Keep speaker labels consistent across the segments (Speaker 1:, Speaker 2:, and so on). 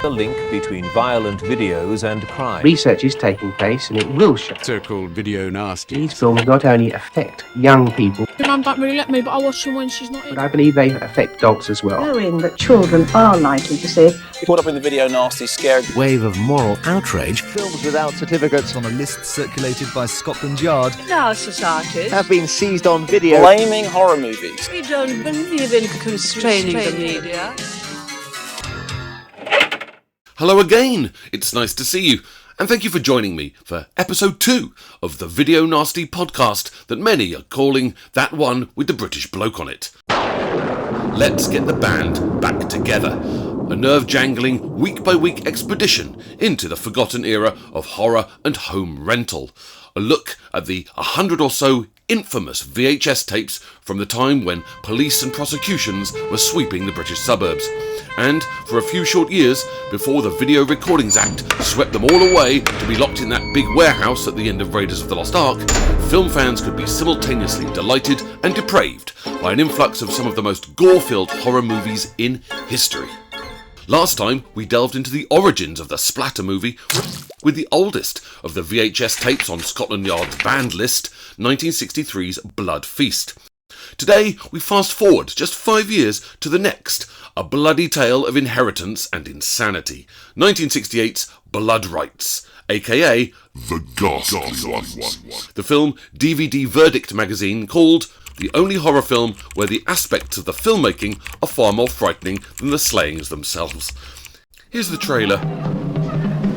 Speaker 1: The link between violent videos and crime.
Speaker 2: Research is taking place and it will show.
Speaker 3: So-called video nasty.
Speaker 2: These films not only affect young people,
Speaker 4: My mum don't really let me, but I watch them when she's not in.
Speaker 2: but I believe they affect dogs as well.
Speaker 5: Knowing that children are likely to see
Speaker 6: Caught up in the video nasty, scared.
Speaker 7: Wave of moral outrage.
Speaker 8: Films without certificates on a list circulated by Scotland Yard
Speaker 5: in our societies.
Speaker 8: have been seized on video.
Speaker 6: Blaming horror movies.
Speaker 5: We don't believe in constraining the media.
Speaker 9: Hello again, it's nice to see you, and thank you for joining me for episode 2 of the Video Nasty podcast that many are calling that one with the British bloke on it. Let's get the band back together. A nerve-jangling, week-by-week expedition into the forgotten era of horror and home rental. A look at the 100 or so infamous VHS tapes from the time when police and prosecutions were sweeping the British suburbs. And for a few short years, before the Video Recordings Act swept them all away to be locked in that big warehouse at the end of Raiders of the Lost Ark, film fans could be simultaneously delighted and depraved by an influx of some of the most gore-filled horror movies in history. Last time, we delved into the origins of the splatter movie with the oldest of the VHS tapes on Scotland Yard's banned list, 1963's Blood Feast. Today, we fast forward just 5 years to the next, a bloody tale of inheritance and insanity, 1968's Blood Rites, aka The Ghastly Ones. The film DVD Verdict magazine called the only horror film where the aspects of the filmmaking are far more frightening than the slayings themselves. Here's the trailer.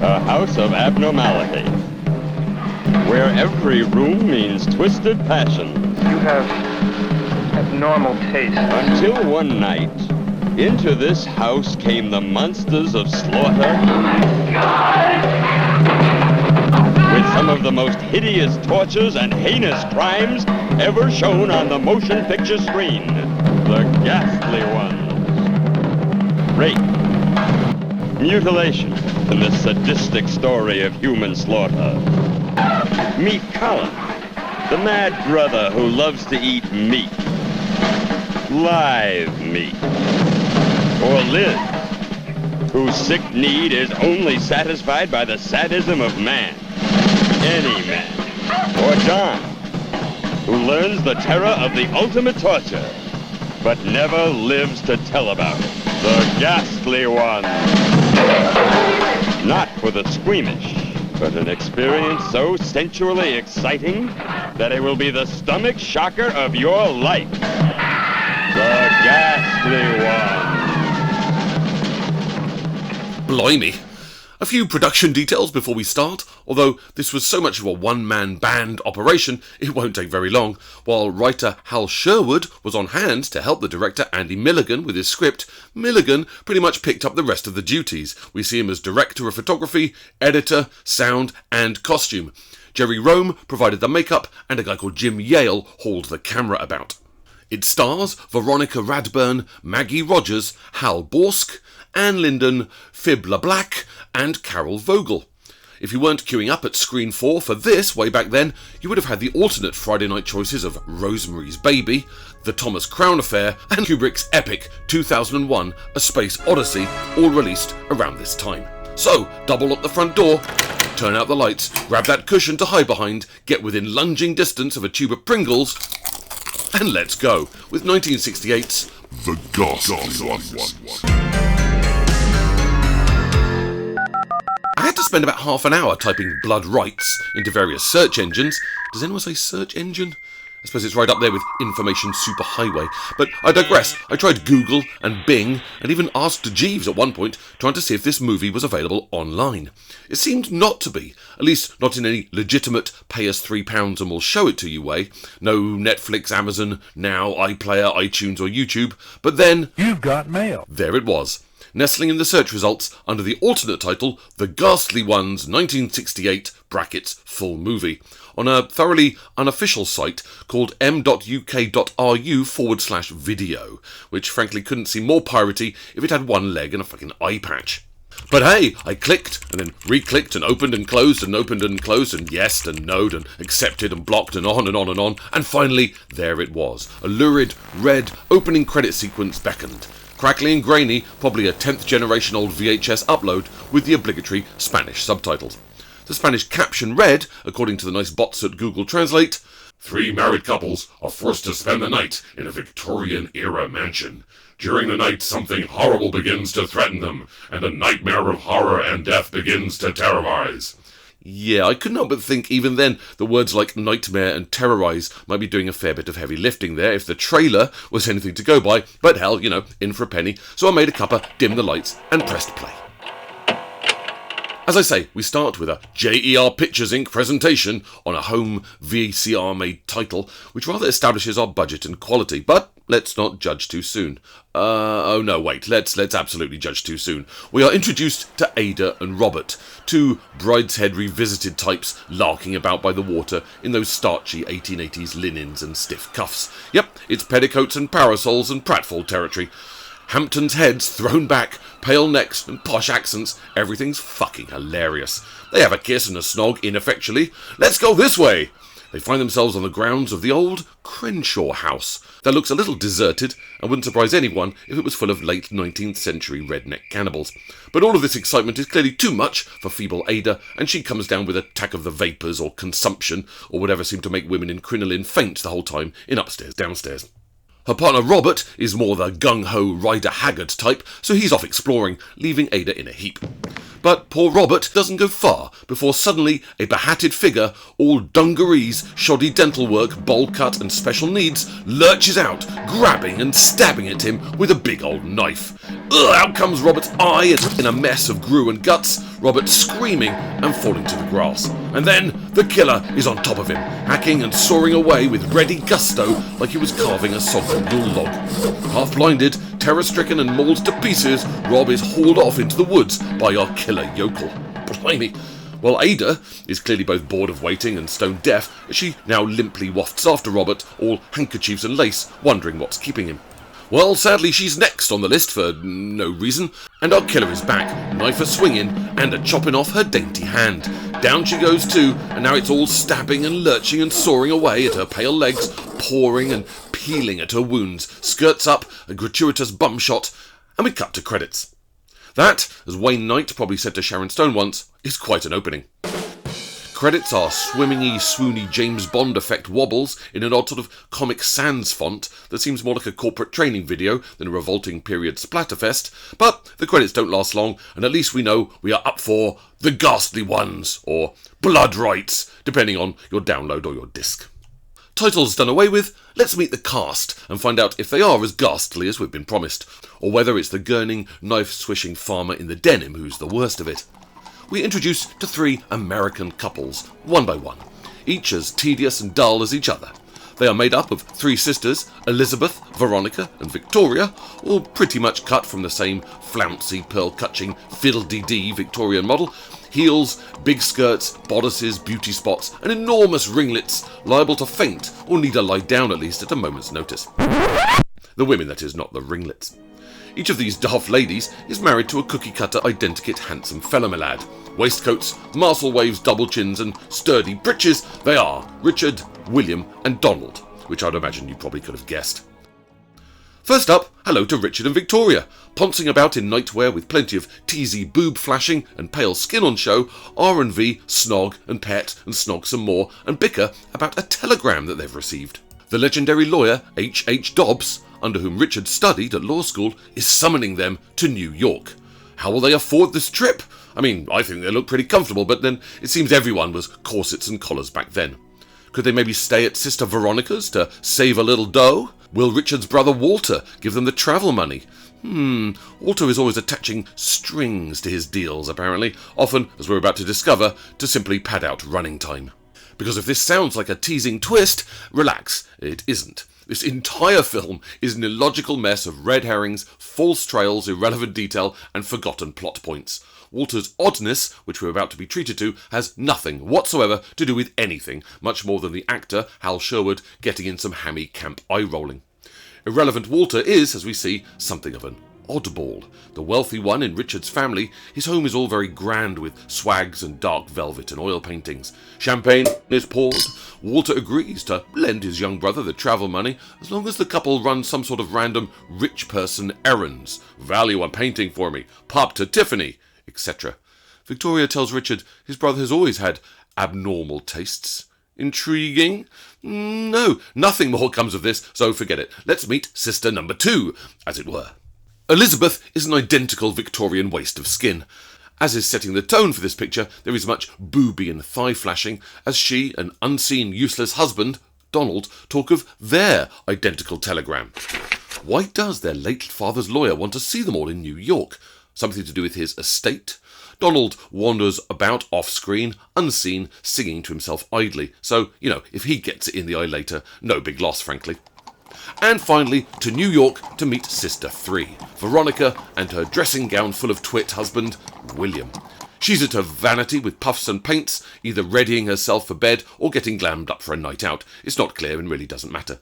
Speaker 10: A house of abnormality, where every room means twisted passion.
Speaker 11: You have abnormal taste.
Speaker 10: Until one night, into this house came the monsters of slaughter, with some of the most hideous tortures and heinous crimes ever shown on the motion picture screen. The Ghastly Ones. Rape, mutilation, and the sadistic story of human slaughter. Meet Colin, the mad brother who loves to eat meat. Live meat. Or Liz, whose sick need is only satisfied by the sadism of man. Any man. Or John, who learns the terror of the ultimate torture, but never lives to tell about it. The Ghastly Ones. Not for the squeamish, but an experience so sensually exciting that it will be the stomach shocker of your life. The Ghastly Ones.
Speaker 9: Blimey. A few production details before we start, although this was so much of a one-man band operation, it won't take very long. While writer Hal Sherwood was on hand to help the director Andy Milligan with his script, Milligan pretty much picked up the rest of the duties. We see him as director of photography, editor, sound and costume. Jerry Rome provided the makeup, and a guy called Jim Yale hauled the camera about. It stars Veronica Radburn, Maggie Rogers, Hal Borsk, Anne Linden, Phoebe LeBlack, and Carol Vogel. If you weren't queuing up at Screen 4 for this way back then, you would have had the alternate Friday night choices of Rosemary's Baby, The Thomas Crown Affair, and Kubrick's epic 2001 A Space Odyssey, all released around this time. So, double up the front door, turn out the lights, grab that cushion to hide behind, get within lunging distance of a tube of Pringles, and let's go with 1968's The Ghastly Ones. I had to spend about half an hour typing Blood Rites into various search engines. Does anyone say search engine? I suppose it's right up there with information superhighway. But I digress. I tried Google and Bing and even asked Jeeves at one point, trying to see if this movie was available online. It seemed not to be, at least not in any legitimate pay us £3 and we'll show it to you way. No Netflix, Amazon, Now, iPlayer, iTunes or YouTube. But then...
Speaker 12: You've got mail.
Speaker 9: There it was. Nestling in the search results under the alternate title, The Ghastly Ones 1968 brackets full movie, on a thoroughly unofficial site called m.uk.ru/video, which frankly couldn't seem more piratey if it had one leg and a fucking eye patch. But hey, I clicked and then re-clicked and opened and closed and opened and closed and yesed and noed and accepted and blocked and on and on and on, and finally there it was. A lurid red opening credit sequence beckoned. Crackly and grainy, probably a 10th generation old VHS upload with the obligatory Spanish subtitles. The Spanish caption read, according to the nice bots at Google Translate, "3 married couples are forced to spend the night in a Victorian-era mansion. During the night, something horrible begins to threaten them, and a nightmare of horror and death begins to terrorize." Yeah, I could not but think even then the words like nightmare and terrorise might be doing a fair bit of heavy lifting there if the trailer was anything to go by, but hell, you know, in for a penny, so I made a cuppa, dimmed the lights, and pressed play. As I say, we start with a JER Pictures Inc. presentation on a home VCR-made title, which rather establishes our budget and quality, but let's not judge too soon. Oh no, wait, let's absolutely judge too soon. We are introduced to Ada and Robert, two Brideshead Revisited types larking about by the water in those starchy 1880s linens and stiff cuffs. Yep, it's petticoats and parasols and pratfall territory. Hampton's heads thrown back, pale necks and posh accents, everything's fucking hilarious. They have a kiss and a snog ineffectually. Let's go this way! They find themselves on the grounds of the old Crenshaw House that looks a little deserted and wouldn't surprise anyone if it was full of late 19th century redneck cannibals. But all of this excitement is clearly too much for feeble Ada, and she comes down with an attack of the vapours or consumption or whatever seemed to make women in crinoline faint the whole time in upstairs, downstairs. Her partner Robert is more the gung-ho Rider Haggard type, so he's off exploring, leaving Ada in a heap. But poor Robert doesn't go far before suddenly a behatted figure, all dungarees, shoddy dental work, bowl cut and special needs, lurches out, grabbing and stabbing at him with a big old knife. Out comes Robert's eye in a mess of grue and guts, Robert screaming and falling to the grass. And then the killer is on top of him, hacking and sawing away with ready gusto like he was carving a soggy log. Half blinded, terror-stricken and mauled to pieces, Rob is hauled off into the woods by our killer yokel. Blimey. Well, Ada is clearly both bored of waiting and stone deaf as she now limply wafts after Robert, all handkerchiefs and lace, wondering what's keeping him. Well, sadly she's next on the list for no reason, and our killer is back, knife a-swinging and a-chopping off her dainty hand. Down she goes too, and now it's all stabbing and lurching and sawing away at her pale legs, pawing and peeling at her wounds, skirts up, a gratuitous bum shot, and we cut to credits. That, as Wayne Knight probably said to Sharon Stone once, is quite an opening. Credits are swimmingy, swoony James Bond effect wobbles in an odd sort of Comic Sans font that seems more like a corporate training video than a revolting period splatterfest, but the credits don't last long, and at least we know we are up for The Ghastly Ones, or Blood Rites, depending on your download or your disc. Titles done away with, let's meet the cast and find out if they are as ghastly as we've been promised, or whether it's the gurning, knife-swishing farmer in the denim who's the worst of it. We introduce to 3 American couples, one by one, each as tedious and dull as each other. They are made up of 3 sisters, Elizabeth, Veronica and Victoria, all pretty much cut from the same flouncy, pearl-clutching, fiddle-dee-dee Victorian model. Heels, big skirts, bodices, beauty spots and enormous ringlets, liable to faint or need to lie down at least at a moment's notice. The women, that is, not the ringlets. Each of these daft ladies is married to a cookie-cutter identikit handsome fellow my lad. Waistcoats, Marcel waves, double chins and sturdy breeches, they are Richard, William and Donald, which I'd imagine you probably could have guessed. First up, hello to Richard and Victoria. Poncing about in nightwear with plenty of teasy boob flashing and pale skin on show, R&V, snog and pet and snog some more and bicker about a telegram that they've received. The legendary lawyer H.H. Dobbs, under whom Richard studied at law school, is summoning them to New York. How will they afford this trip? I mean, I think they look pretty comfortable, but then it seems everyone was corsets and collars back then. Could they maybe stay at Sister Veronica's to save a little dough? Will Richard's brother Walter give them the travel money? Walter is always attaching strings to his deals, apparently, often, as we're about to discover, to simply pad out running time. Because if this sounds like a teasing twist, relax, it isn't. This entire film is an illogical mess of red herrings, false trails, irrelevant detail, and forgotten plot points. Walter's oddness, which we're about to be treated to, has nothing whatsoever to do with anything, much more than the actor, Hal Sherwood, getting in some hammy camp eye-rolling. Irrelevant Walter is, as we see, something of an oddball. The wealthy one in Richard's family, his home is all very grand with swags and dark velvet and oil paintings. Champagne is poured. Walter agrees to lend his young brother the travel money as long as the couple run some sort of random rich person errands. Value a painting for me, pop to Tiffany, etc. Victoria tells Richard his brother has always had abnormal tastes. Intriguing? No, nothing more comes of this, so forget it. Let's meet sister number 2, as it were. Elizabeth is an identical Victorian waste of skin. As is setting the tone for this picture, there is much booby and thigh flashing as she and unseen useless husband, Donald, talk of their identical telegram. Why does their late father's lawyer want to see them all in New York? Something to do with his estate? Donald wanders about off-screen, unseen, singing to himself idly. So, if he gets it in the eye later, no big loss, frankly. And finally, to New York to meet Sister 3, Veronica, and her dressing gown full of twit husband, William. She's at her vanity with puffs and paints, either readying herself for bed or getting glammed up for a night out. It's not clear and really doesn't matter.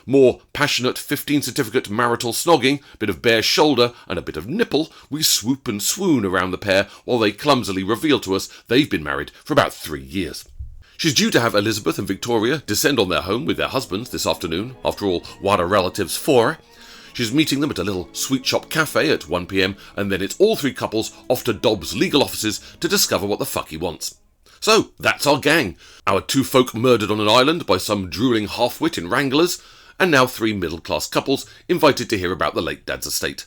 Speaker 9: More passionate 15 certificate marital snogging, bit of bare shoulder and a bit of nipple, we swoop and swoon around the pair while they clumsily reveal to us they've been married for about 3 years. She's due to have Elizabeth and Victoria descend on their home with their husbands this afternoon. After all, what are relatives for? She's meeting them at a little sweet shop cafe at 1 p.m, and then it's all 3 couples off to Dobbs' legal offices to discover what the fuck he wants. So, that's our gang. Our 2 folk murdered on an island by some drooling half-wit in Wranglers, and now 3 middle-class couples invited to hear about the late dad's estate.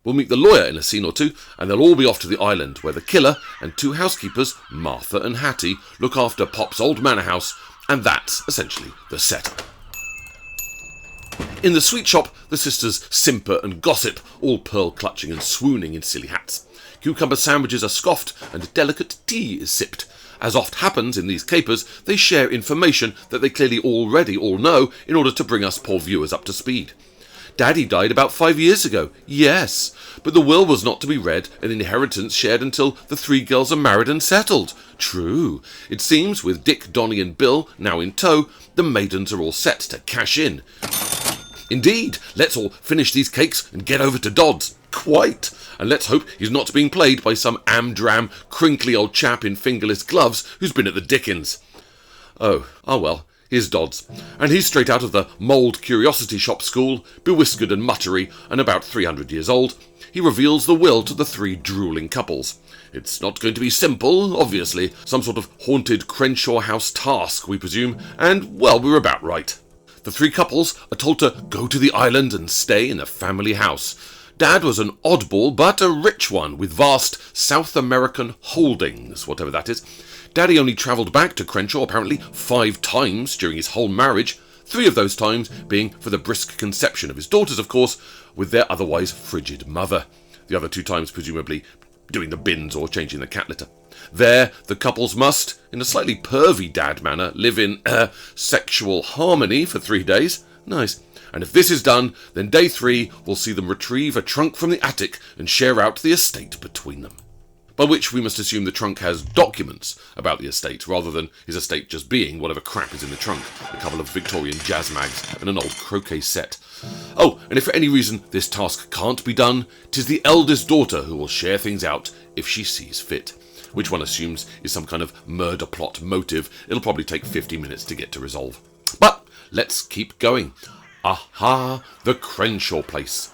Speaker 9: We'll meet the lawyer in a scene or 2, and they'll all be off to the island, where the killer and 2 housekeepers, Martha and Hattie, look after Pop's old manor house, and that's essentially the setup. In the sweet shop, the sisters simper and gossip, all pearl-clutching and swooning in silly hats. Cucumber sandwiches are scoffed, and delicate tea is sipped. As oft happens in these capers, they share information that they clearly already all know in order to bring us poor viewers up to speed. Daddy died about 5 years ago, yes, but the will was not to be read and inheritance shared until the 3 girls are married and settled. True. It seems, with Dick, Donnie and Bill now in tow, the maidens are all set to cash in. Indeed, let's all finish these cakes and get over to Dodds. Quite. And let's hope he's not being played by some amdram, crinkly old chap in fingerless gloves who's been at the Dickens. Oh well. Here's Dodds, and he's straight out of the Mould Curiosity Shop school, bewhiskered and muttery, and about 300 years old. He reveals the will to the 3 drooling couples. It's not going to be simple, obviously. Some sort of haunted Crenshaw House task, we presume, and, well, we're about right. The 3 couples are told to go to the island and stay in a family house. Dad was an oddball, but a rich one, with vast South American holdings, whatever that is. Daddy only travelled back to Crenshaw apparently 5 times during his whole marriage, 3 of those times being for the brisk conception of his daughters, of course, with their otherwise frigid mother. The other 2 times presumably doing the bins or changing the cat litter. There, the couples must, in a slightly pervy dad manner, live in sexual harmony for 3 days. Nice. And if this is done, then day 3 will see them retrieve a trunk from the attic and share out the estate between them. By which we must assume the trunk has documents about the estate, rather than his estate just being whatever crap is in the trunk, a couple of Victorian jazz mags and an old croquet set. Oh, and if for any reason this task can't be done, 'tis the eldest daughter who will share things out if she sees fit, which one assumes is some kind of murder plot motive it'll probably take 50 minutes to get to resolve. But let's keep going. Aha, the Crenshaw place.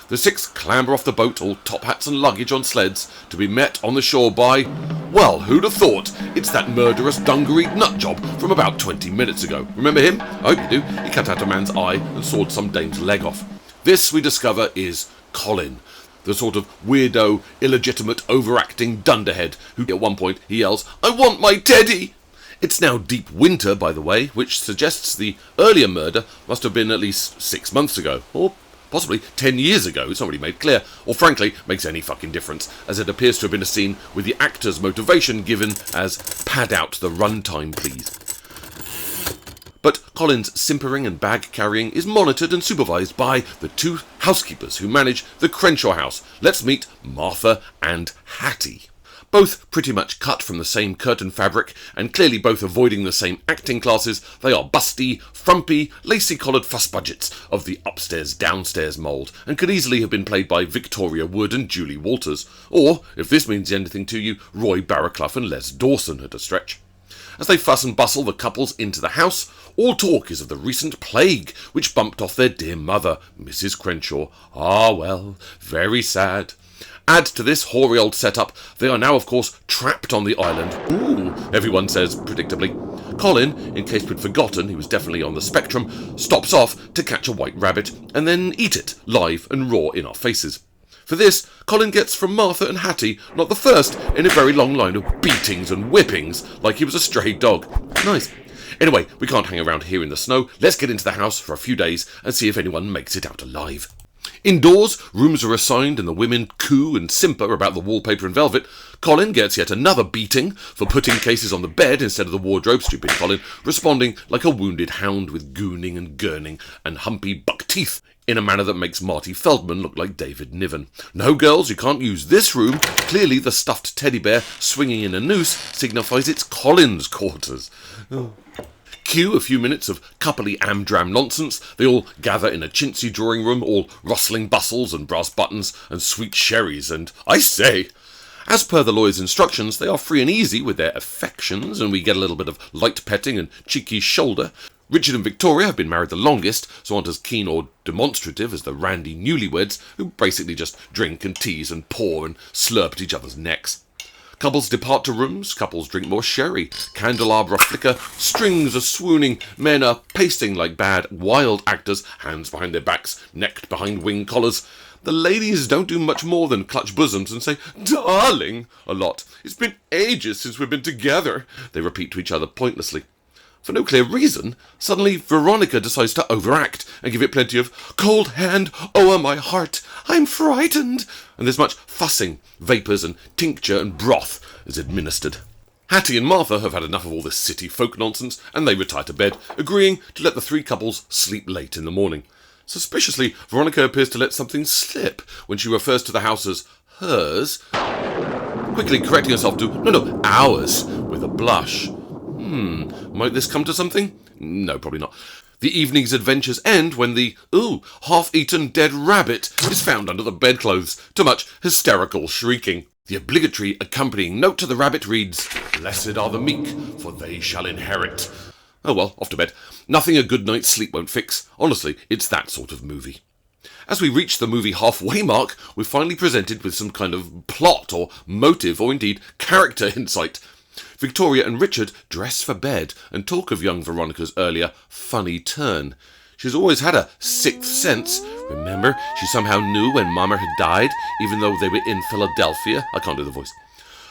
Speaker 9: The 6 clamber off the boat, all top hats and luggage on sleds, to be met on the shore by, well, who'd have thought? It's that murderous dungareed nutjob from about 20 minutes ago. Remember him? I hope you do. He cut out a man's eye and sawed some dame's leg off. This, we discover, is Colin, the sort of weirdo, illegitimate, overacting dunderhead who, at one point, he yells, "I want my teddy!" It's now deep winter, by the way, which suggests the earlier murder must have been at least 6 months ago, or possibly 10 years ago. It's not really made clear, or frankly, makes any fucking difference, as it appears to have been a scene with the actor's motivation given as pad out the runtime, please. But Colin's simpering and bag-carrying is monitored and supervised by the 2 housekeepers who manage the Crenshaw house. Let's meet Martha and Hattie. Both pretty much cut from the same curtain fabric, and clearly both avoiding the same acting classes, they are busty, frumpy, lacy-collared fuss budgets of the upstairs-downstairs mould, and could easily have been played by Victoria Wood and Julie Walters, or, if this means anything to you, Roy Barraclough and Les Dawson at a stretch. As they fuss and bustle the couples into the house, all talk is of the recent plague which bumped off their dear mother, Mrs. Crenshaw. Ah, well, very sad. Add to this hoary old setup, they are now, of course, trapped on the island. Ooh, everyone says, predictably. Colin, in case we'd forgotten he was definitely on the spectrum, stops off to catch a white rabbit and then eat it, live and raw in our faces. For this, Colin gets from Martha and Hattie not the first in a very long line of beatings and whippings, like he was a stray dog. Nice. Anyway, we can't hang around here in the snow. Let's get into the house for a few days and see if anyone makes it out alive. Indoors, rooms are assigned and the women coo and simper about the wallpaper and velvet. Colin gets yet another beating for putting cases on the bed instead of the wardrobe, stupid Colin, responding like a wounded hound with gooning and gurning and humpy buck teeth in a manner that makes Marty Feldman look like David Niven. No, girls, you can't use this room. Clearly the stuffed teddy bear swinging in a noose signifies it's Colin's quarters. Oh. Cue a few minutes of coupley amdram nonsense. They all gather in a chintzy drawing room, all rustling bustles and brass buttons and sweet sherries, and I say, as per the lawyer's instructions, they are free and easy with their affections, and we get a little bit of light petting and cheeky shoulder. Richard and Victoria have been married the longest, so aren't as keen or demonstrative as the randy newlyweds, who basically just drink and tease and paw and slurp at each other's necks. Couples depart to rooms, couples drink more sherry, candelabra flicker, strings are swooning, men are pacing like bad, wild actors, hands behind their backs, necked behind wing collars. The ladies don't do much more than clutch bosoms and say, "Darling," a lot. "It's been ages since we've been together," they repeat to each other pointlessly. For no clear reason, suddenly Veronica decides to overact and give it plenty of "cold hand o'er my heart, I'm frightened," and there's much fussing, vapours and tincture and broth is administered. Hattie and Martha have had enough of all this city folk nonsense, and they retire to bed, agreeing to let the three couples sleep late in the morning. Suspiciously, Veronica appears to let something slip when she refers to the house as hers, quickly correcting herself to, no, ours, with a blush. Might this come to something? No, probably not. The evening's adventures end when the, half-eaten dead rabbit is found under the bedclothes, to much hysterical shrieking. The obligatory accompanying note to the rabbit reads, "Blessed are the meek, for they shall inherit." Oh well, off to bed. Nothing a good night's sleep won't fix. Honestly, it's that sort of movie. As we reach the movie halfway mark, we're finally presented with some kind of plot or motive or indeed character insight. Victoria and Richard dress for bed and talk of young Veronica's earlier funny turn. She's always had a sixth sense. Remember, she somehow knew when Mama had died, even though they were in Philadelphia. I can't do the voice.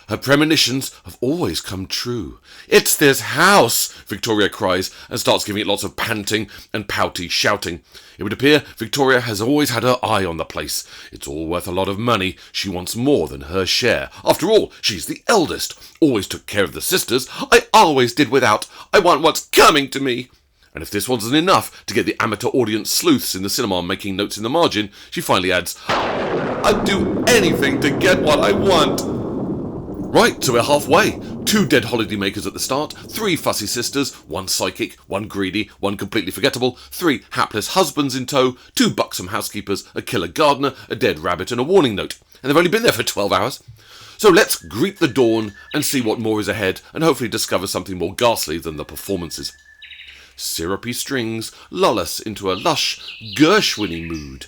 Speaker 9: Her premonitions have always come true. "It's this house!" Victoria cries and starts giving it lots of panting and pouty shouting. It would appear Victoria has always had her eye on the place. It's all worth a lot of money. She wants more than her share. After all, she's the eldest. Always took care of the sisters. "I always did without. I want what's coming to me." And if this wasn't enough to get the amateur audience sleuths in the cinema making notes in the margin, she finally adds, "I'd do anything to get what I want." Right, so we're halfway. 2 dead holidaymakers at the start, 3 fussy sisters, 1 psychic, 1 greedy, 1 completely forgettable, 3 hapless husbands in tow, 2 buxom housekeepers, a killer gardener, a dead rabbit and a warning note. And they've only been there for 12 hours. So let's greet the dawn and see what more is ahead and hopefully discover something more ghastly than the performances. Syrupy strings lull us into a lush, Gershwin-y mood.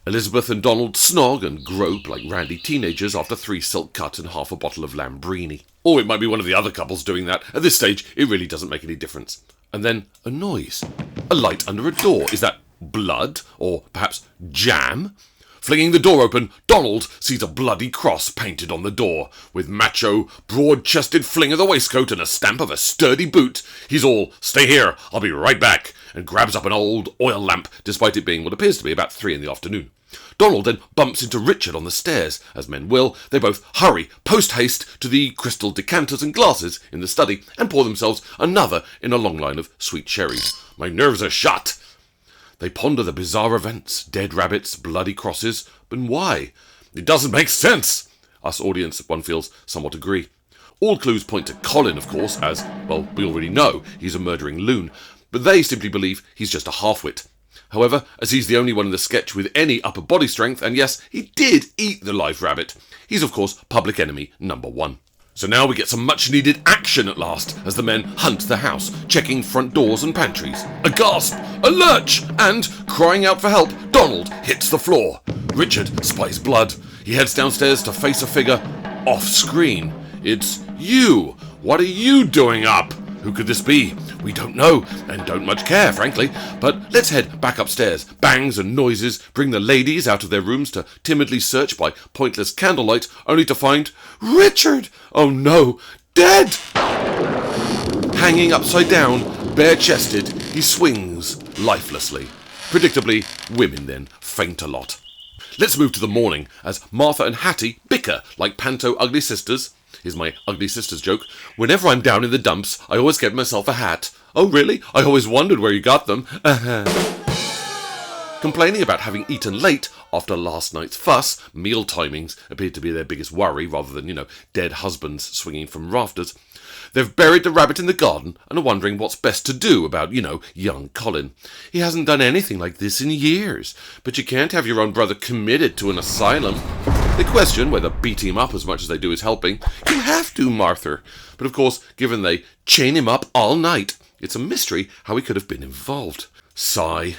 Speaker 9: Elizabeth and Donald snog and grope like randy teenagers after 3 silk cut and half a bottle of Lambrini. Or it might be one of the other couples doing that. At this stage, it really doesn't make any difference. And then a noise. A light under a door. Is that blood? Or perhaps jam? Flinging the door open, Donald sees a bloody cross painted on the door. With macho, broad-chested fling of the waistcoat and a stamp of a sturdy boot, he's all, "Stay here, I'll be right back," and grabs up an old oil lamp, despite it being what appears to be about 3 in the afternoon. Donald then bumps into Richard on the stairs. As men will, they both hurry, post-haste, to the crystal decanters and glasses in the study, and pour themselves another in a long line of sweet sherries. My nerves are shot. They ponder the bizarre events, dead rabbits, bloody crosses, but why? It doesn't make sense. us audience, one feels, somewhat agree. All clues point to Colin, of course, as, well, we already know he's a murdering loon, but they simply believe he's just a half-wit. However, as he's the only one in the sketch with any upper body strength, and yes, he did eat the live rabbit, he's of course public enemy number 1. So now we get some much needed action at last, as the men hunt the house, checking front doors and pantries. A gasp, a lurch, and, crying out for help, Donald hits the floor. Richard spies blood. He heads downstairs to face a figure off screen. It's you! What are you doing up? Who could this be? We don't know, and don't much care, frankly. But let's head back upstairs. Bangs and noises bring the ladies out of their rooms to timidly search by pointless candlelight, only to find Richard! Oh no, dead! Hanging upside down, bare-chested, he swings lifelessly. Predictably, women then faint a lot. Let's move to the morning, as Martha and Hattie bicker like panto ugly sisters. Here's my ugly sisters joke. Whenever I'm down in the dumps, I always get myself a hat. Oh really? I always wondered where you got them. Complaining about having eaten late after last night's fuss, meal timings appeared to be their biggest worry rather than, dead husbands swinging from rafters. They've buried the rabbit in the garden and are wondering what's best to do about, young Colin. He hasn't done anything like this in years, but you can't have your own brother committed to an asylum. They question whether beating him up as much as they do is helping. You have to, Martha. But of course, given they chain him up all night, it's a mystery how he could have been involved. Sigh.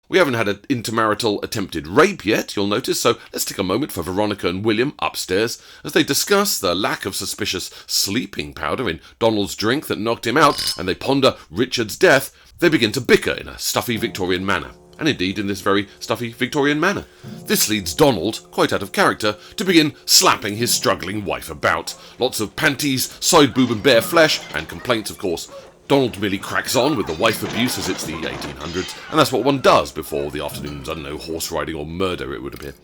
Speaker 9: We haven't had an intermarital attempted rape yet, you'll notice, so let's take a moment for Veronica and William upstairs as they discuss the lack of suspicious sleeping powder in Donald's drink that knocked him out, and they ponder Richard's death. They begin to bicker in a stuffy Victorian manner, and indeed in this very stuffy Victorian manner. This leads Donald, quite out of character, to begin slapping his struggling wife about. Lots of panties, side boob and bare flesh, and complaints, of course. Donald merely cracks on with the wife abuse as it's the 1800s, and that's what one does before the afternoon's, horse riding or murder, it would appear.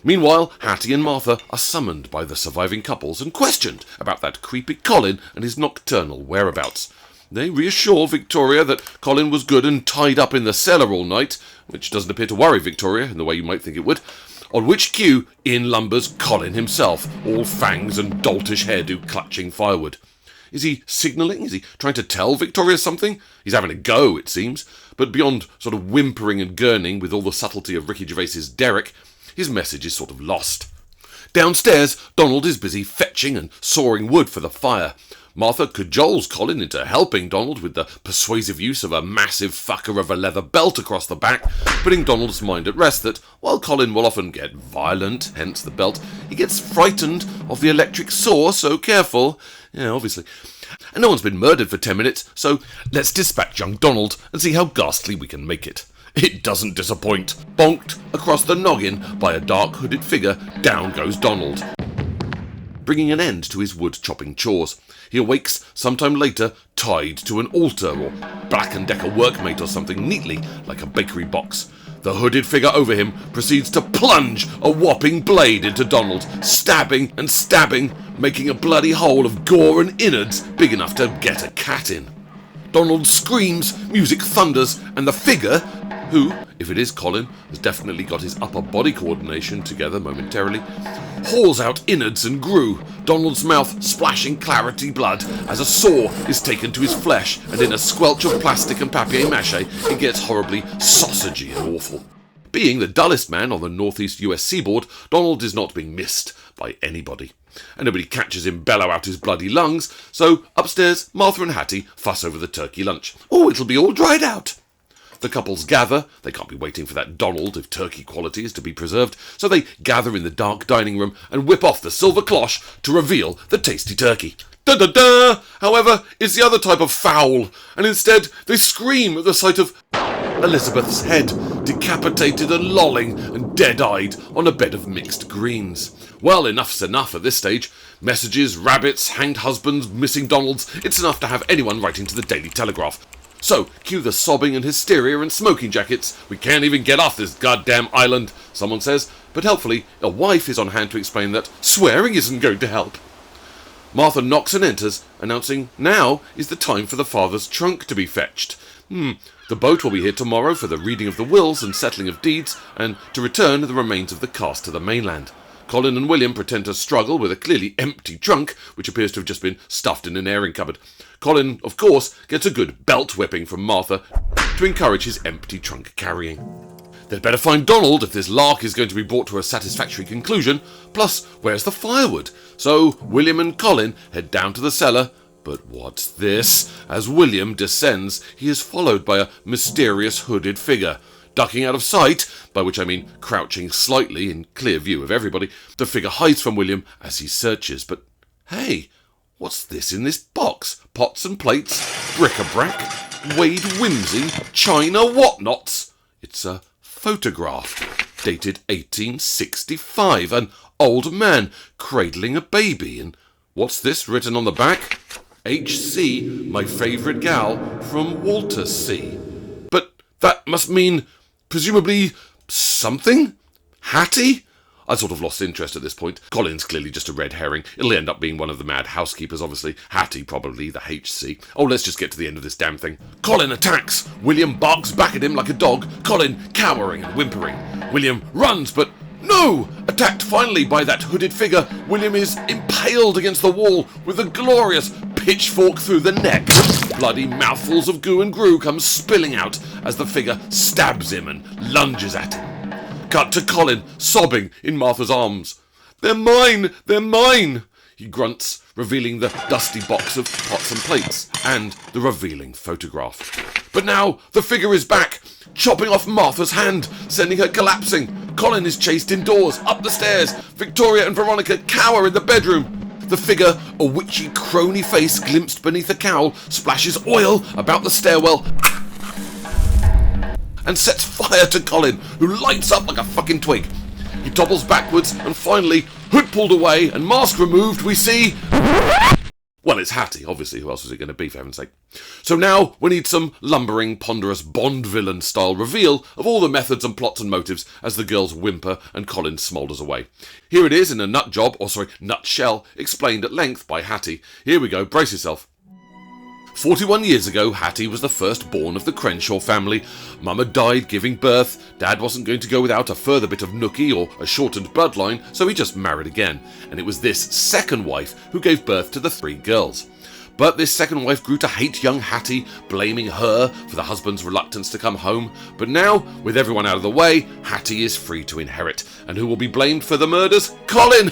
Speaker 9: Meanwhile, Hattie and Martha are summoned by the surviving couples and questioned about that creepy Colin and his nocturnal whereabouts. They reassure Victoria that Colin was good and tied up in the cellar all night, which doesn't appear to worry Victoria in the way you might think it would, on which cue in lumbers Colin himself, all fangs and doltish hairdo clutching firewood. Is he signalling? Is he trying to tell Victoria something? He's having a go, it seems, but beyond sort of whimpering and gurning with all the subtlety of Ricky Gervais's Derek, his message is sort of lost. Downstairs, Donald is busy fetching and sawing wood for the fire. Martha cajoles Colin into helping Donald with the persuasive use of a massive fucker of a leather belt across the back, putting Donald's mind at rest that, while Colin will often get violent, hence the belt, he gets frightened of the electric saw, so careful. Yeah, obviously. And no one's been murdered for 10 minutes, so let's dispatch young Donald and see how ghastly we can make it. It doesn't disappoint. Bonked across the noggin by a dark hooded figure, down goes Donald, bringing an end to his wood-chopping chores. He awakes sometime later, tied to an altar or Black & Decker workmate or something, neatly like a bakery box. The hooded figure over him proceeds to plunge a whopping blade into Donald, stabbing and stabbing, making a bloody hole of gore and innards big enough to get a cat in. Donald screams, music thunders, and the figure, who, if it is Colin, has definitely got his upper body coordination together momentarily, hauls out innards and grue, Donald's mouth splashing clarity blood as a saw is taken to his flesh, and in a squelch of plastic and papier-mâché, it gets horribly sausagey and awful. Being the dullest man on the northeast US seaboard, Donald is not being missed by anybody, and nobody catches him bellow out his bloody lungs, so upstairs, Martha and Hattie fuss over the turkey lunch. Oh, it'll be all dried out. The couples gather. They can't be waiting for that Donald if turkey quality is to be preserved, so they gather in the dark dining room and whip off the silver cloche to reveal the tasty turkey. Da-da-da! However, it's the other type of fowl, and instead they scream at the sight of Elizabeth's head, decapitated and lolling and dead-eyed on a bed of mixed greens. Well, enough's enough at this stage. Messages, rabbits, hanged husbands, missing Donalds, it's enough to have anyone writing to the Daily Telegraph. So, cue the sobbing and hysteria and smoking jackets. We can't even get off this goddamn island, someone says, but helpfully, a wife is on hand to explain that swearing isn't going to help. Martha knocks and enters, announcing now is the time for the father's trunk to be fetched. The boat will be here tomorrow for the reading of the wills and settling of deeds, and to return the remains of the cast to the mainland. Colin and William pretend to struggle with a clearly empty trunk, which appears to have just been stuffed in an airing cupboard. Colin, of course, gets a good belt whipping from Martha to encourage his empty trunk carrying. They'd better find Donald if this lark is going to be brought to a satisfactory conclusion. Plus, where's the firewood? So William and Colin head down to the cellar. But what's this? As William descends, he is followed by a mysterious hooded figure. Ducking out of sight, by which I mean crouching slightly in clear view of everybody, the figure hides from William as he searches. But hey, what's this in this box? Pots and plates, bric-a-brac, Wade whimsy, china whatnots. It's a photograph, dated 1865, an old man cradling a baby. And what's this written on the back? H.C., my favourite gal, from Walter C. But that must mean, presumably, something? Hattie? I sort of lost interest at this point. Colin's clearly just a red herring. It'll end up being one of the mad housekeepers, obviously. Hattie, probably, the HC. Oh, let's just get to the end of this damn thing. Colin attacks! William barks back at him like a dog, Colin cowering and whimpering. William runs, but no! Attacked finally by that hooded figure, William is impaled against the wall with a glorious pitchfork through the neck. Bloody mouthfuls of goo and grue come spilling out as the figure stabs him and lunges at him. Cut to Colin, sobbing in Martha's arms. "They're mine! They're mine!" he grunts, revealing the dusty box of pots and plates and the revealing photograph. But now the figure is back, chopping off Martha's hand, sending her collapsing. Colin is chased indoors, up the stairs. Victoria and Veronica cower in the bedroom. The figure, a witchy crony face glimpsed beneath a cowl, splashes oil about the stairwell and sets fire to Colin, who lights up like a fucking twig. He topples backwards, and finally, hood pulled away and mask removed, we see... Well, it's Hattie, obviously. Who else was it going to be, for heaven's sake? So now we need some lumbering, ponderous Bond villain-style reveal of all the methods and plots and motives as the girls whimper and Colin smoulders away. Here it is in a nutshell, explained at length by Hattie. Here we go, brace yourself. 41 years ago, Hattie was the first born of the Crenshaw family. Mama died giving birth. Dad wasn't going to go without a further bit of nookie or a shortened bloodline, so he just married again. And it was this second wife who gave birth to the 3 girls. But this second wife grew to hate young Hattie, blaming her for the husband's reluctance to come home. But now, with everyone out of the way, Hattie is free to inherit. And who will be blamed for the murders? Colin!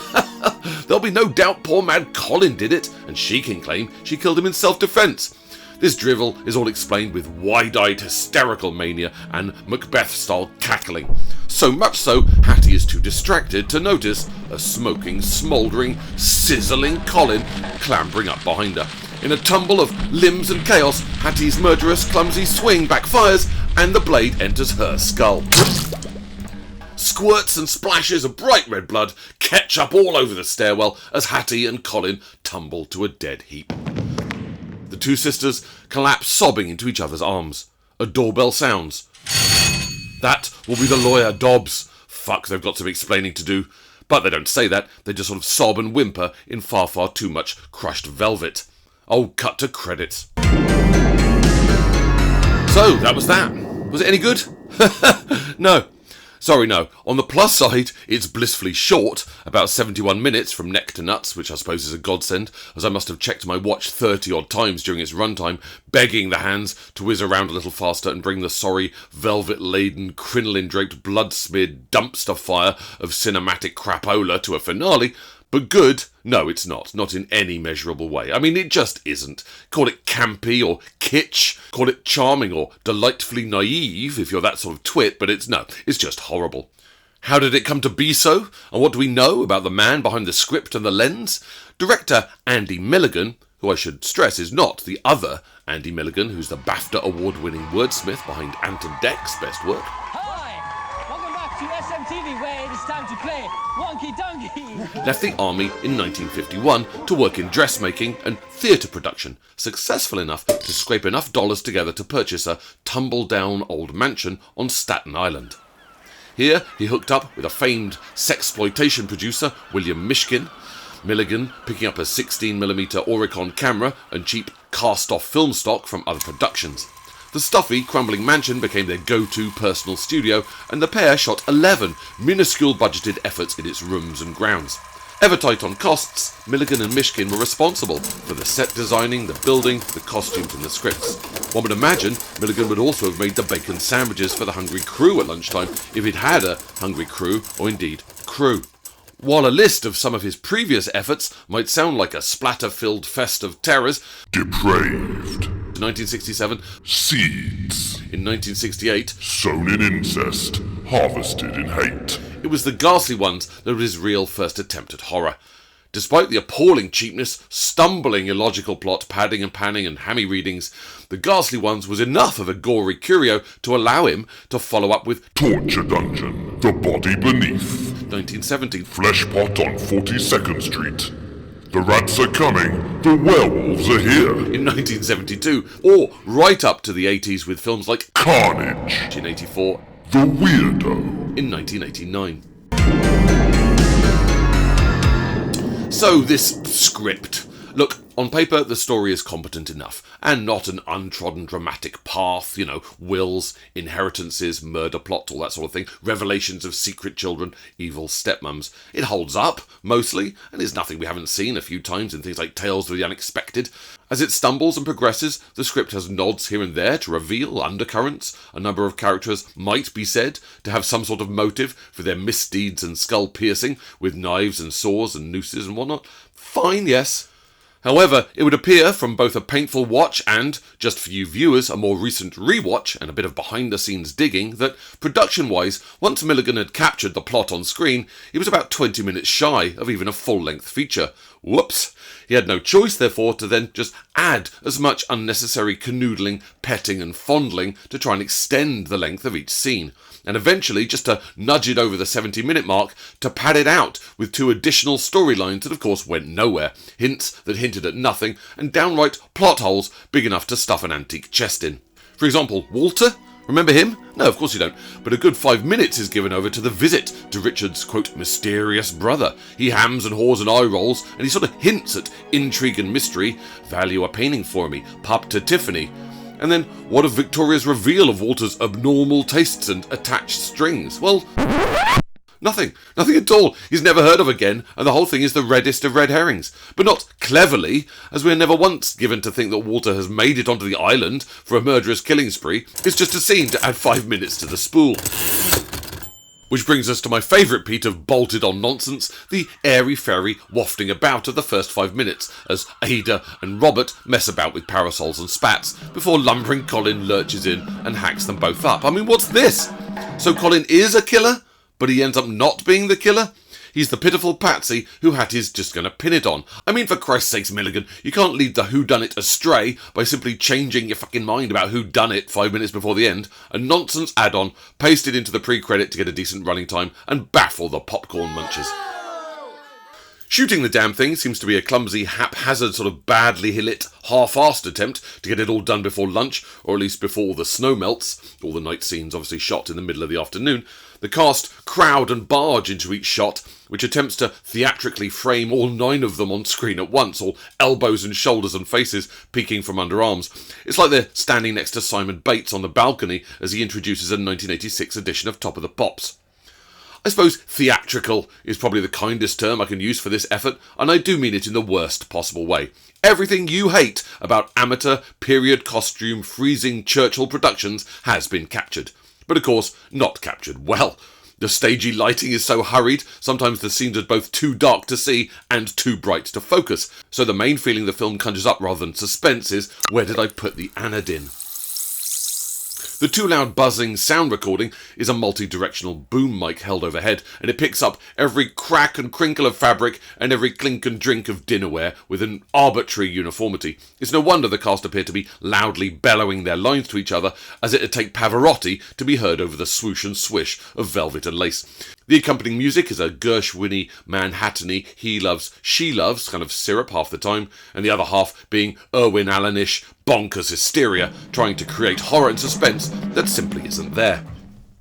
Speaker 9: There'll be no doubt poor mad Colin did it, and she can claim she killed him in self-defence. This drivel is all explained with wide-eyed hysterical mania and Macbeth-style cackling. So much so, Hattie is too distracted to notice a smoking, smouldering, sizzling Colin clambering up behind her. In a tumble of limbs and chaos, Hattie's murderous, clumsy swing backfires and the blade enters her skull. Squirts and splashes of bright red blood catch up all over the stairwell as Hattie and Colin tumble to a dead heap. The 2 sisters collapse sobbing into each other's arms. A doorbell sounds. That will be the lawyer, Dobbs. Fuck, they've got some explaining to do. But they don't say that, they just sort of sob and whimper in far, far too much crushed velvet. Oh, cut to credits. So, that was that. Was it any good? No. Sorry, no. On the plus side, it's blissfully short, about 71 minutes from neck to nuts, which I suppose is a godsend, as I must have checked my watch 30-odd times during its runtime, begging the hands to whiz around a little faster and bring the sorry, velvet-laden, crinoline-draped, blood-smeared dumpster fire of cinematic crapola to a finale. But good? No, it's not. Not in any measurable way. I mean, it just isn't. Call it campy or kitsch. Call it charming or delightfully naive if you're that sort of twit, but it's just horrible. How did it come to be so? And what do we know about the man behind the script and the lens? Director Andy Milligan, who I should stress is not the other Andy Milligan, who's the BAFTA award-winning wordsmith behind Ant and Dec's best work.
Speaker 3: To SMTV, where it is time to play Wonky Donkey.
Speaker 9: Left the army in 1951 to work in dressmaking and theatre production, successful enough to scrape enough dollars together to purchase a tumble-down old mansion on Staten Island. Here he hooked up with a famed sexploitation producer, William Mishkin. Milligan, picking up a 16mm Oricon camera and cheap cast-off film stock from other productions. The stuffy, crumbling mansion became their go-to personal studio, and the pair shot 11 minuscule budgeted efforts in its rooms and grounds. Ever tight on costs, Milligan and Mishkin were responsible for the set designing, the building, the costumes and the scripts. One would imagine Milligan would also have made the bacon sandwiches for the hungry crew at lunchtime if he'd had a hungry crew, or indeed crew. While a list of some of his previous efforts might sound like a splatter-filled fest of terrors,
Speaker 12: Depraved.
Speaker 9: 1967,
Speaker 12: Seeds.
Speaker 9: In 1968,
Speaker 12: Sown in incest, harvested in hate.
Speaker 9: It was the Ghastly Ones that was his real first attempt at horror. Despite the appalling cheapness, stumbling illogical plot, padding and panning and hammy readings, The Ghastly Ones was enough of a gory curio to allow him to follow up with
Speaker 12: Torture Dungeon, The Body Beneath.
Speaker 9: 1970,
Speaker 12: Fleshpot on 42nd Street. The rats are coming, the werewolves are here.
Speaker 9: In 1972, or right up to the 80s with films like
Speaker 12: Carnage.
Speaker 9: In 84,
Speaker 12: The Weirdo.
Speaker 9: In 1989. So this script. Look, on paper the story is competent enough, and not an untrodden dramatic path, wills, inheritances, murder plots, all that sort of thing, revelations of secret children, evil stepmums. It holds up, mostly, and is nothing we haven't seen a few times in things like Tales of the Unexpected. As it stumbles and progresses, the script has nods here and there to reveal undercurrents. A number of characters might be said to have some sort of motive for their misdeeds and skull piercing, with knives and saws and nooses and whatnot. Fine, yes. However, it would appear from both a painful watch and, just for you viewers, a more recent rewatch and a bit of behind-the-scenes digging, that, production-wise, once Milligan had captured the plot on screen, he was about 20 minutes shy of even a full-length feature. Whoops! He had no choice, therefore, to then just add as much unnecessary canoodling, petting and fondling to try and extend the length of each scene, and eventually just to nudge it over the 70-minute mark to pad it out with 2 additional storylines that of course went nowhere, hints that hinted at nothing, and downright plot holes big enough to stuff an antique chest in. For example, Walter? Remember him? No, of course you don't, but a good 5 minutes is given over to the visit to Richard's, quote, mysterious brother. He hams and haws and eye rolls, and he sort of hints at intrigue and mystery. Value a painting for me, pup to Tiffany. And then, what of Victoria's reveal of Walter's abnormal tastes and attached strings? Well, nothing at all. He's never heard of again, and the whole thing is the reddest of red herrings. But not cleverly, as we're never once given to think that Walter has made it onto the island for a murderous killing spree. It's just a scene to add 5 minutes to the spool. Which brings us to my favourite piece of bolted-on nonsense, the airy-fairy wafting about of the first 5 minutes, as Ada and Robert mess about with parasols and spats, before lumbering Colin lurches in and hacks them both up. I mean, what's this? So Colin is a killer, but he ends up not being the killer? He's the pitiful patsy who Hattie's just going to pin it on. I mean, for Christ's sakes, Milligan, you can't lead the whodunit astray by simply changing your fucking mind about who done it 5 minutes before the end. A nonsense add-on, pasted into the pre-credit to get a decent running time, and baffle the popcorn munchers. Shooting the damn thing seems to be a clumsy, haphazard, sort of badly lit, half-assed attempt to get it all done before lunch, or at least before all the snow melts. All the night scenes obviously shot in the middle of the afternoon. The cast crowd and barge into each shot, which attempts to theatrically frame all 9 of them on screen at once, all elbows and shoulders and faces peeking from under arms. It's like they're standing next to Simon Bates on the balcony as he introduces a 1986 edition of Top of the Pops. I suppose theatrical is probably the kindest term I can use for this effort, and I do mean it in the worst possible way. Everything you hate about amateur, period costume, freezing Churchill productions has been captured. But of course, not captured well. The stagey lighting is so hurried, sometimes the scenes are both too dark to see and too bright to focus. So the main feeling the film conjures up rather than suspense is, where did I put the anodyne? The too loud buzzing sound recording is a multi-directional boom mic held overhead, and it picks up every crack and crinkle of fabric and every clink and drink of dinnerware with an arbitrary uniformity. It's no wonder the cast appear to be loudly bellowing their lines to each other, as it'd take Pavarotti to be heard over the swoosh and swish of velvet and lace. The accompanying music is a Gershwin-y, Manhattan-y, he loves, she loves kind of syrup half the time, and the other half being Irwin Allen-ish, bonkers hysteria, trying to create horror and suspense that simply isn't there.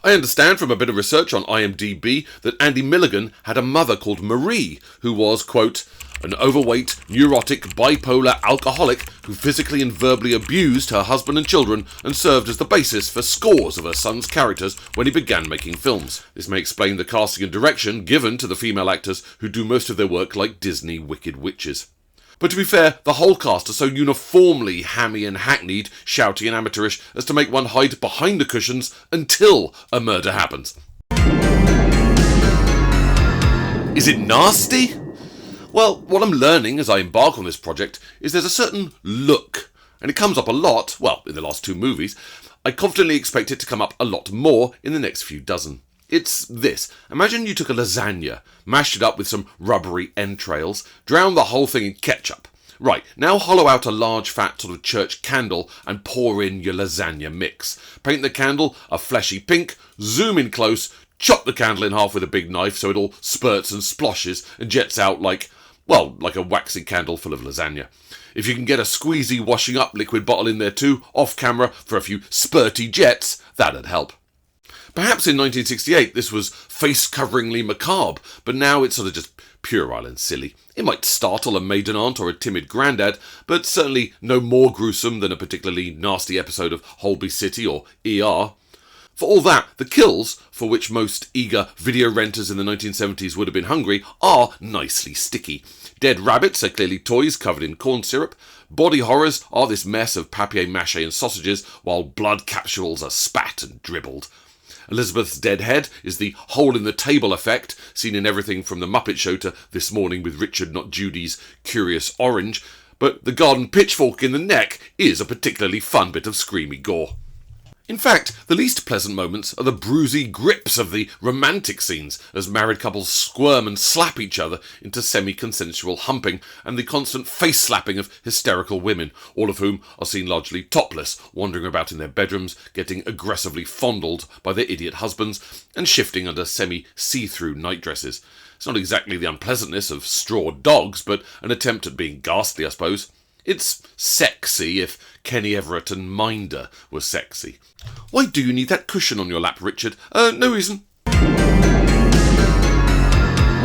Speaker 9: I understand from a bit of research on IMDb that Andy Milligan had a mother called Marie, who was, quote, an overweight, neurotic, bipolar alcoholic who physically and verbally abused her husband and children and served as the basis for scores of her son's characters when he began making films. This may explain the casting and direction given to the female actors who do most of their work like Disney wicked witches. But to be fair, the whole cast are so uniformly hammy and hackneyed, shouty and amateurish as to make one hide behind the cushions until a murder happens. Is it nasty? Well, what I'm learning as I embark on this project is there's a certain look, and it comes up a lot, well, in the last 2 movies. I confidently expect it to come up a lot more in the next few dozen. It's this. Imagine you took a lasagna, mashed it up with some rubbery entrails, drowned the whole thing in ketchup. Right, now hollow out a large fat sort of church candle and pour in your lasagna mix. Paint the candle a fleshy pink, zoom in close, chop the candle in half with a big knife so it all spurts and splashes and jets out like a waxy candle full of lasagna. If you can get a squeezy washing up liquid bottle in there too, off camera for a few spurty jets, that'd help. Perhaps in 1968 this was face-coveringly macabre, but now it's sort of just puerile and silly. It might startle a maiden aunt or a timid grandad, but certainly no more gruesome than a particularly nasty episode of Holby City or ER. For all that, the kills, for which most eager video renters in the 1970s would have been hungry, are nicely sticky. Dead rabbits are clearly toys covered in corn syrup. Body horrors are this mess of papier-mâché and sausages, while blood capsules are spat and dribbled. Elizabeth's dead head is the hole-in-the-table effect, seen in everything from The Muppet Show to This Morning with Richard Not Judy's Curious Orange, but the garden pitchfork in the neck is a particularly fun bit of screamy gore. In fact, the least pleasant moments are the bruisey grips of the romantic scenes as married couples squirm and slap each other into semi-consensual humping, and the constant face-slapping of hysterical women, all of whom are seen largely topless, wandering about in their bedrooms, getting aggressively fondled by their idiot husbands, and shifting under semi-see-through nightdresses. It's not exactly the unpleasantness of straw dogs, but an attempt at being ghastly, I suppose. It's sexy if Kenny Everett and Minder were sexy. Why do you need that cushion on your lap, Richard? No reason.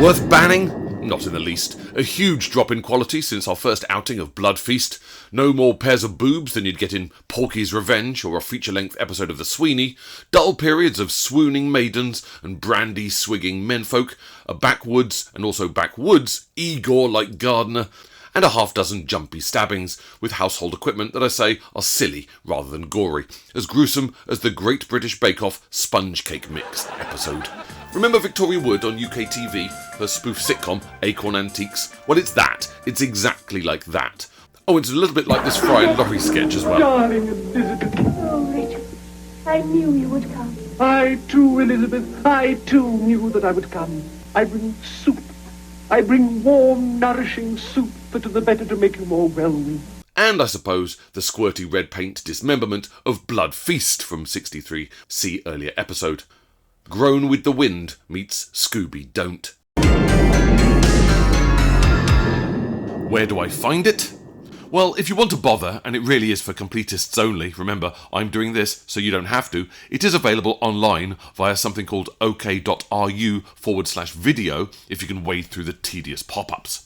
Speaker 9: Worth banning? Not in the least. A huge drop in quality since our first outing of Blood Feast. No more pairs of boobs than you'd get in Porky's Revenge or a feature-length episode of The Sweeney. Dull periods of swooning maidens and brandy-swigging menfolk. A backwoods, and also backwoods, Igor-like gardener. And a half-dozen jumpy stabbings with household equipment that I say are silly rather than gory, as gruesome as the Great British Bake Off sponge cake mix episode. Remember Victoria Wood on UK TV, her spoof sitcom Acorn Antiques? Well, it's that. It's exactly like that. Oh, it's a little bit like this Fry and Laurie sketch as well.
Speaker 13: Darling Elizabeth.
Speaker 14: Oh, Richard, I knew you would come.
Speaker 13: I too, Elizabeth, I too knew that I would come. I bring soup. I bring warm, nourishing soup for to the better to make you more well-weed.
Speaker 9: And I suppose the squirty red paint dismemberment of Blood Feast from 63, see earlier episode. Grown with the Wind meets Scooby Don't. Where do I find it? Well, if you want to bother, and it really is for completists only, remember, I'm doing this so you don't have to, it is available online via something called ok.ru/video if you can wade through the tedious pop-ups.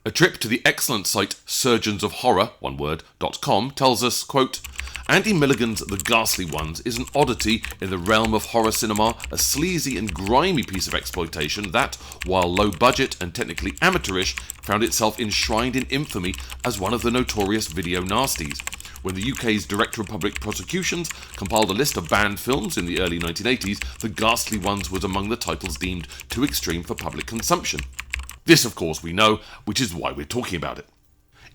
Speaker 9: A trip to the excellent site surgeonsofhorror.com tells us, quote, Andy Milligan's The Ghastly Ones is an oddity in the realm of horror cinema, a sleazy and grimy piece of exploitation that, while low budget and technically amateurish, found itself enshrined in infamy as one of the notorious video nasties. When the UK's Director of Public Prosecutions compiled a list of banned films in the early 1980s, The Ghastly Ones was among the titles deemed too extreme for public consumption. This, of course, we know, which is why we're talking about it.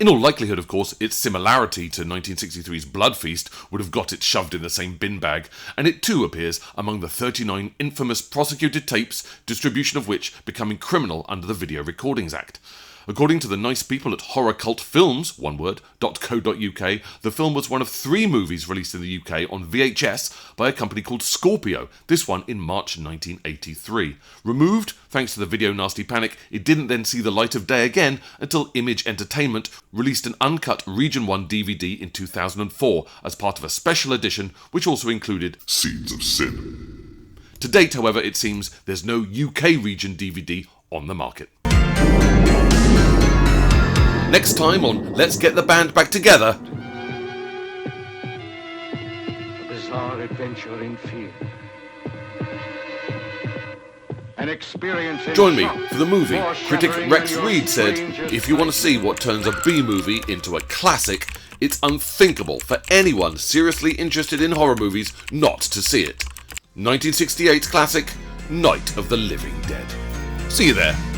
Speaker 9: In all likelihood, of course, its similarity to 1963's Blood Feast would have got it shoved in the same bin bag, and it too appears among the 39 infamous prosecuted tapes, distribution of which becoming criminal under the Video Recordings Act. According to the nice people at horrorcultfilms.co.uk, the film was one of 3 movies released in the UK on VHS by a company called Scorpio, this one in March 1983. Removed, thanks to the video nasty panic, it didn't then see the light of day again until Image Entertainment released an uncut Region 1 DVD in 2004 as part of a special edition which also included
Speaker 12: Scenes of Sin.
Speaker 9: To date, however, it seems there's no UK region DVD on the market. Next time on Let's Get the Band Back Together.
Speaker 15: A bizarre adventure in fear. An experience in
Speaker 9: Join me
Speaker 15: shock,
Speaker 9: for the movie. Critic
Speaker 15: foreshadowing
Speaker 9: Rex
Speaker 15: your
Speaker 9: Reed said,
Speaker 15: strangest
Speaker 9: if you want to see what turns a B-movie into a classic, it's unthinkable for anyone seriously interested in horror movies not to see it. 1968's classic, Night of the Living Dead. See you there.